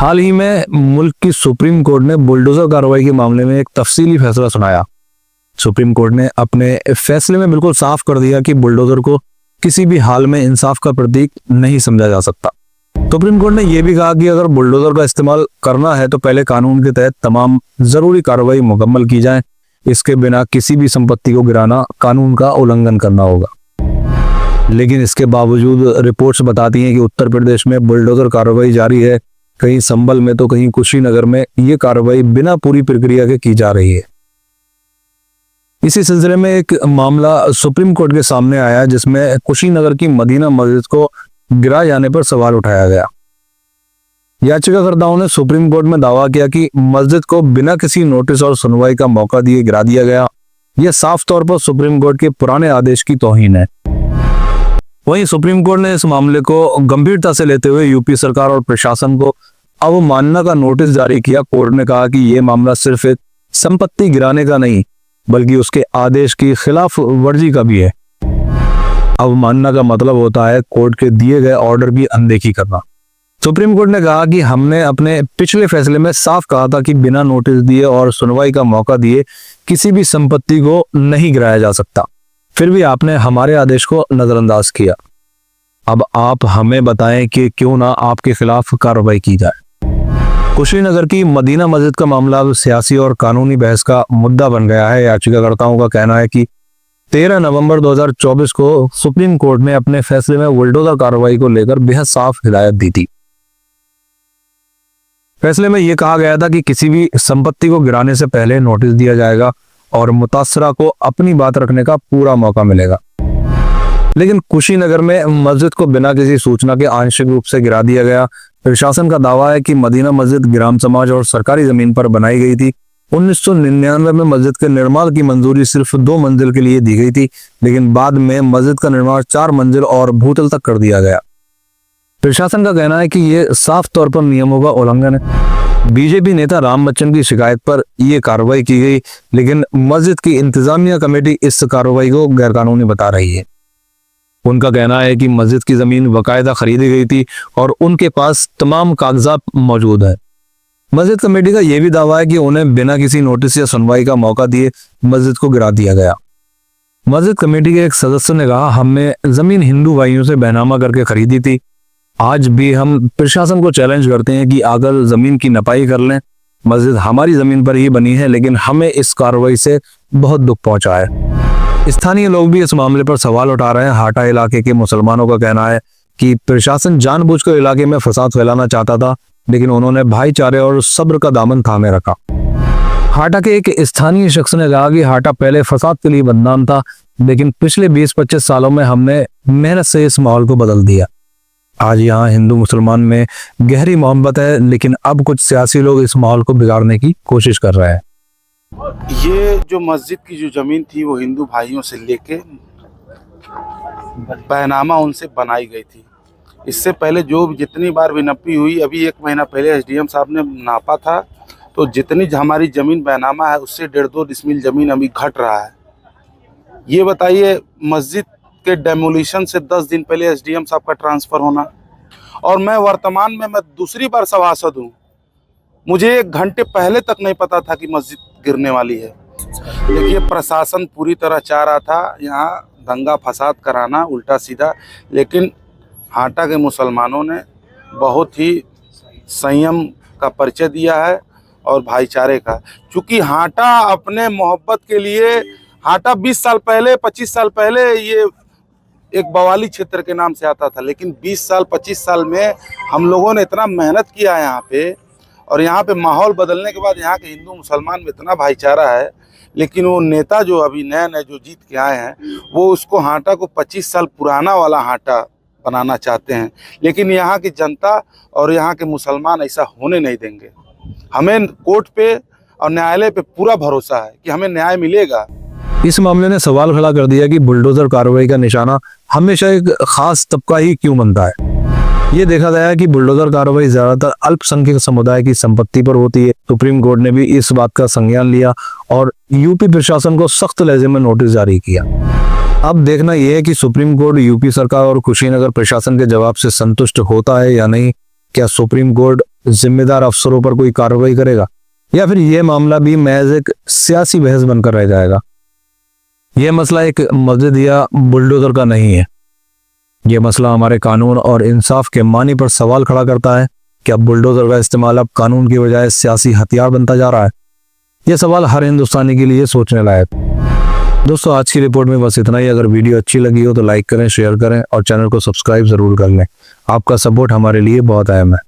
हाल ही में मुल्क की सुप्रीम कोर्ट ने बुलडोजर कार्रवाई के मामले में एक तफसीली फैसला सुनाया। सुप्रीम कोर्ट ने अपने फैसले में बिल्कुल साफ कर दिया कि बुलडोजर को किसी भी हाल में इंसाफ का प्रतीक नहीं समझा जा सकता। सुप्रीम कोर्ट ने यह भी कहा कि अगर बुलडोजर का इस्तेमाल करना है तो पहले कानून के तहत तमाम जरूरी कार्रवाई मुकम्मल की जाए। इसके बिना किसी भी संपत्ति को गिराना कानून का उल्लंघन करना होगा। लेकिन इसके बावजूद रिपोर्ट्स बताती हैं कि उत्तर प्रदेश में बुलडोजर कार्रवाई जारी है। कहीं संभल में तो कहीं कुशीनगर में ये कार्रवाई बिना पूरी प्रक्रिया के की जा रही है। इसी सिलसिले में एक मामला सुप्रीम कोर्ट के सामने आया जिसमें कुशीनगर की मदीना मस्जिद को गिराए जाने पर सवाल उठाया गया। याचिकाकर्ताओं ने सुप्रीम कोर्ट में दावा किया कि मस्जिद को बिना किसी नोटिस और सुनवाई का मौका दिए गिरा दिया गया। यह साफ तौर पर सुप्रीम कोर्ट के पुराने आदेश की तौहीन है। वहीं सुप्रीम कोर्ट ने इस मामले को गंभीरता से लेते हुए यूपी सरकार और प्रशासन को अवमानना का नोटिस जारी किया। कोर्ट ने कहा कि यह मामला सिर्फ एक संपत्ति गिराने का नहीं बल्कि उसके आदेश की खिलाफ वर्जी का भी है। अवमानना का मतलब होता है कोर्ट के दिए गए ऑर्डर की अनदेखी करना। सुप्रीम कोर्ट ने कहा कि हमने अपने पिछले फैसले में साफ कहा था कि बिना नोटिस दिए और सुनवाई का मौका दिए किसी भी संपत्ति को नहीं गिराया जा सकता। फिर भी आपने हमारे आदेश को नजरअंदाज किया। अब आप हमें बताएं कि क्यों ना आपके खिलाफ कार्रवाई की जाए। कुशीनगर की मदीना मस्जिद का मामला अब सियासी और कानूनी बहस का मुद्दा बन गया है। याचिकाकर्ताओं का कहना है कि 13 नवंबर 2024 को सुप्रीम कोर्ट ने अपने फैसले में बुलडोजर कार्रवाई को लेकर बेहद साफ हिदायत दी थी। फैसले में यह कहा गया था कि किसी भी संपत्ति को गिराने से पहले नोटिस दिया जाएगा और मुतासरा को अपनी बात रखने का पूरा मौका मिलेगा। लेकिन कुशीनगर में मस्जिद को बिना किसी सूचना के आंशिक रूप से गिरा दिया गया। प्रशासन का दावा है कि मदीना मस्जिद ग्राम समाज और सरकारी जमीन पर बनाई गई थी। 1999 में मस्जिद के निर्माण की मंजूरी सिर्फ 2 मंजिल के लिए दी गई थी, लेकिन बाद में मस्जिद का निर्माण 4 मंजिल और भूतल तक कर दिया गया। प्रशासन का कहना है कि यह साफ तौर पर नियमों का उल्लंघन है। बीजेपी नेता राम बच्चन की शिकायत पर यह कार्रवाई की गई, लेकिन मस्जिद की इंतजामिया कमेटी इस कार्रवाई को गैरकानूनी बता रही है। उनका कहना है कि मस्जिद की जमीन बाकायदा खरीदी गई थी और उनके पास तमाम कागजात मौजूद है। मस्जिद कमेटी का यह भी दावा है कि उन्हें बिना किसी नोटिस या सुनवाई का मौका दिए मस्जिद को गिरा दिया गया। मस्जिद कमेटी के एक सदस्य ने कहा, हमने जमीन हिंदू भाइयों से बैनामा करके खरीदी थी। आज भी हम प्रशासन को चैलेंज करते हैं कि अगर जमीन की नपाई कर लें। मस्जिद हमारी जमीन पर ही बनी है, लेकिन हमें इस कार्रवाई से बहुत दुख पहुंचा है। स्थानीय लोग भी इस मामले पर सवाल उठा रहे हैं। हाटा इलाके के मुसलमानों का कहना है कि प्रशासन जानबूझकर इलाके में फसाद फैलाना चाहता था, लेकिन उन्होंने भाईचारे और सब्र का दामन थामे रखा। हाटा के एक स्थानीय शख्स ने कहा कि हाटा पहले फसाद के लिए बदनाम था, लेकिन पिछले 20-25 सालों में हमने मेहनत से इस माहौल को बदल दिया। आज यहाँ हिंदू मुसलमान में गहरी मोहब्बत है, लेकिन अब कुछ सियासी लोग इस माहौल को बिगाड़ने की कोशिश कर रहे हैं। ये जो मस्जिद की जो ज़मीन थी वो हिंदू भाइयों से लेके बैनामा उनसे बनाई गई थी। इससे पहले जो जितनी बार भी नपी हुई, अभी 1 महीना पहले एसडीएम साहब ने नापा था, तो जितनी हमारी ज़मीन बैनामा है उससे 1.5-2 डिसमिल ज़मीन अभी घट रहा है। ये बताइए, मस्जिद के डेमोलिशन से 10 दिन पहले एसडीएम साहब का ट्रांसफ़र होना, और मैं वर्तमान में दूसरी बार सभासद हूँ। मुझे 1 घंटे पहले तक नहीं पता था कि मस्जिद गिरने वाली है। देखिए, प्रशासन पूरी तरह चाह रहा था यहाँ दंगा फसाद कराना उल्टा सीधा, लेकिन हाटा के मुसलमानों ने बहुत ही संयम का परिचय दिया है और भाईचारे का। चूँकि हाटा अपने मोहब्बत के लिए, हाटा 20 साल पहले 25 साल पहले ये एक बवाली क्षेत्र के नाम से आता था, लेकिन 20 साल 25 साल में हम लोगों ने इतना मेहनत किया है यहाँ पे, और यहाँ पे माहौल बदलने के बाद यहाँ के हिंदू मुसलमान में इतना भाईचारा है। लेकिन वो नेता जो अभी नए जो जीत के आए हैं, वो उसको हाटा को 25 साल पुराना वाला हाटा बनाना चाहते हैं। लेकिन यहाँ की जनता और यहाँ के मुसलमान ऐसा होने नहीं देंगे। हमें कोर्ट पे और न्यायालय पे पूरा भरोसा है कि हमें न्याय मिलेगा। इस मामले ने सवाल खड़ा कर दिया कि बुलडोजर कार्रवाई का निशाना हमेशा एक खास तबका ही क्यों बनता है। ये देखा गया है कि बुलडोजर कार्रवाई ज्यादातर अल्पसंख्यक समुदाय की संपत्ति पर होती है। सुप्रीम कोर्ट ने भी इस बात का संज्ञान लिया और यूपी प्रशासन को सख्त लहजे में नोटिस जारी किया। अब देखना यह है कि सुप्रीम कोर्ट यूपी सरकार और कुशीनगर प्रशासन के जवाब से संतुष्ट होता है या नहीं। क्या सुप्रीम कोर्ट जिम्मेदार अफसरों पर कोई कार्रवाई करेगा, या फिर यह मामला भी महज एक सियासी बहस बनकर रह जाएगा? यह मसला एक मस्जिद या बुलडोजर का नहीं है। यह मसला हमारे कानून और इंसाफ के मानी पर सवाल खड़ा करता है। क्या बुलडोजर का इस्तेमाल अब कानून की बजाय सियासी हथियार बनता जा रहा है? यह सवाल हर हिंदुस्तानी के लिए सोचने लायक। दोस्तों, आज की रिपोर्ट में बस इतना ही। अगर वीडियो अच्छी लगी हो तो लाइक करें, शेयर करें और चैनल को सब्सक्राइब जरूर कर लें। आपका सपोर्ट हमारे लिए बहुत अहम है।